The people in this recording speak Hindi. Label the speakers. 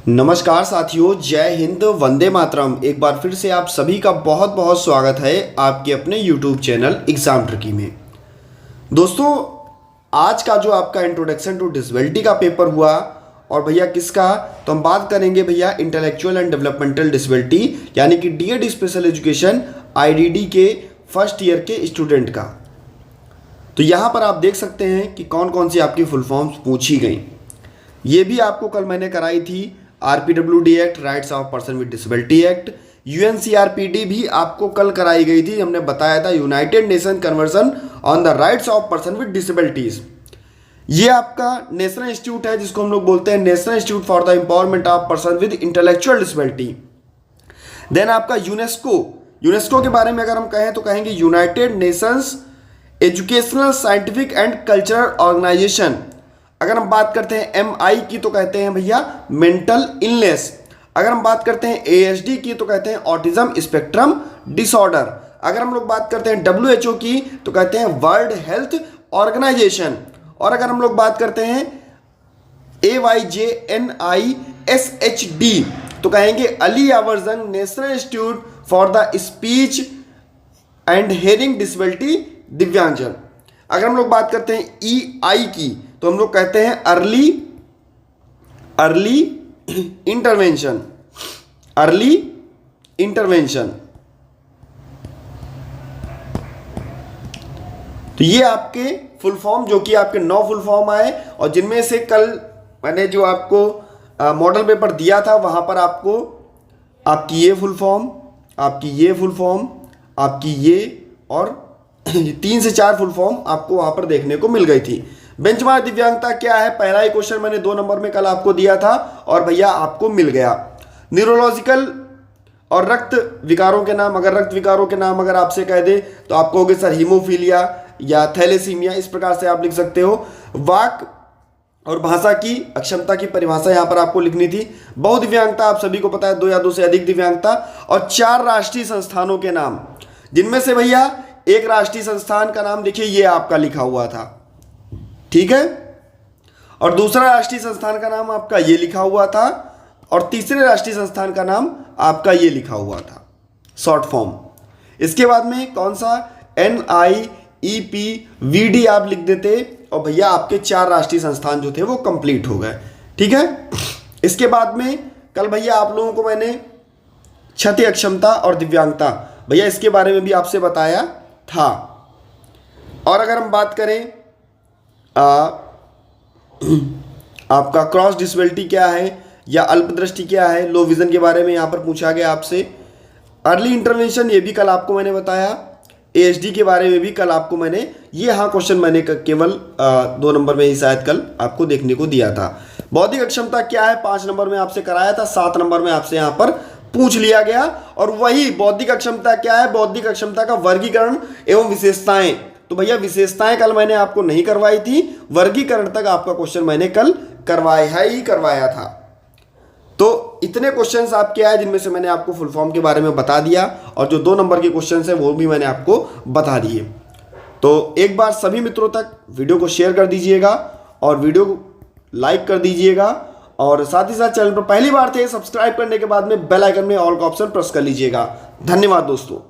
Speaker 1: नमस्कार साथियों, जय हिंद, वंदे मातरम। एक बार फिर से आप सभी का बहुत बहुत स्वागत है आपके अपने YouTube चैनल एग्जाम ट्रिकी में। दोस्तों, आज का जो आपका इंट्रोडक्शन टू डिसेबिलिटी का पेपर हुआ और भैया किसका, तो हम बात करेंगे भैया इंटेलेक्चुअल एंड डेवलपमेंटल डिसेबिलिटी यानी कि डीएड स्पेशल एजुकेशन आईडीडी के फर्स्ट ईयर के स्टूडेंट का। तो यहाँ पर आप देख सकते हैं कि कौन कौन सी आपकी फुल फॉर्म्स पूछी गई। ये भी आपको कल मैंने कराई थी। RPWD act, rights of person with disability act, UNCRPD भी आपको कल कराई गई थी। हमने बताया था United Nation convention on the rights of person with disabilities. ये आपका नेशनल इंस्टीट्यूट है जिसको हम लोग बोलते हैं National Institute for the Empowerment of person with Intellectual Disability. Then आपका यूनेस्को के बारे में अगर हम कहें तो कहेंगे United Nations Educational, Scientific and Cultural Organization. अगर हम बात करते हैं एमआई की तो कहते हैं भैया मेंटल इलनेस। अगर हम बात करते हैं एएसडी की तो कहते हैं ऑटिज्म स्पेक्ट्रम डिसऑर्डर। अगर हम लोग बात करते हैं डब्ल्यूएचओ की तो कहते हैं वर्ल्ड हेल्थ ऑर्गेनाइजेशन। और अगर हम लोग बात करते हैं AYJNISHD तो कहेंगे अली यावर जंग national Institute for the speech and hearing disability दिव्यांगजन। अगर हम लोग बात करते हैं EI की तो हम लोग कहते हैं अर्ली इंटरवेंशन। तो ये आपके फुल फॉर्म, जो कि आपके 9 फुल फॉर्म आए और जिनमें से कल मैंने जो आपको मॉडल पेपर दिया था वहां पर आपको आपकी ये फुल फॉर्म, आपकी ये फुल फॉर्म, आपकी ये और 3 से 4 फुल फॉर्म आपको वहां पर देखने को मिल गई थी। बेंचमार्क दिव्यांगता क्या है, पहला ही क्वेश्चन मैंने 2 नंबर में कल आपको दिया था और भैया आपको मिल गया। न्यूरोलॉजिकल और रक्त विकारों के नाम, अगर रक्त विकारों के नाम अगर आपसे कह दे तो आप कहोगे सर हीमोफीलिया या थैलेसीमिया, इस प्रकार से आप लिख सकते हो। वाक और भाषा की अक्षमता की परिभाषा यहां पर आपको लिखनी थी। बहुदिव्यांगता आप सभी को पता है, 2 या 2 से अधिक दिव्यांगता। और 4 राष्ट्रीय संस्थानों के नाम, जिनमें से भैया एक राष्ट्रीय संस्थान का नाम देखिए ये आपका लिखा हुआ था, ठीक है, और दूसरा राष्ट्रीय संस्थान का नाम आपका ये लिखा हुआ था और तीसरे राष्ट्रीय संस्थान का नाम आपका ये लिखा हुआ था, शॉर्ट फॉर्म। इसके बाद में कौन सा NIEPVD आप लिख देते और भैया आपके 4 राष्ट्रीय संस्थान जो थे वो कंप्लीट हो गए, ठीक है। इसके बाद में कल भैया आप लोगों को मैंने क्षति अक्षमता और दिव्यांगता भैया इसके बारे में भी आपसे बताया था। और अगर हम बात करें आपका क्रॉस डिसेबिलिटी क्या है या अल्पदृष्टि क्या है, लो विजन के बारे में यहाँ पर पूछा गया आपसे। अर्ली इंटरवेंशन ये भी कल आपको मैंने बताया। ASD के बारे में भी कल आपको मैंने ये क्वेश्चन मैंने केवल 2 नंबर में ही शायद कल आपको देखने को दिया था। बौद्धिक अक्षमता क्या है 5 नंबर में आपसे कराया था, 7 नंबर में आपसे यहाँ पर पूछ लिया गया। और वही बौद्धिक अक्षमता क्या है, बौद्धिक अक्षमता का वर्गीकरण एवं विशेषताएं। तो भैया विशेषताएं कल मैंने आपको नहीं करवाई थी, वर्गीकरण तक आपका क्वेश्चन मैंने कल करवाया था। तो इतने क्वेश्चंस आपके आए जिनमें से मैंने आपको फुल फॉर्म के बारे में बता दिया और जो 2 नंबर के क्वेश्चंस हैं वो भी मैंने आपको बता दिए। तो एक बार सभी मित्रों तक वीडियो को शेयर कर दीजिएगा और वीडियो को लाइक कर दीजिएगा और साथ ही साथ चैनल पर पहली बार थे सब्सक्राइब करने के बाद में बेल आइकन में ऑल का ऑप्शन प्रेस कर लीजिएगा। धन्यवाद दोस्तों।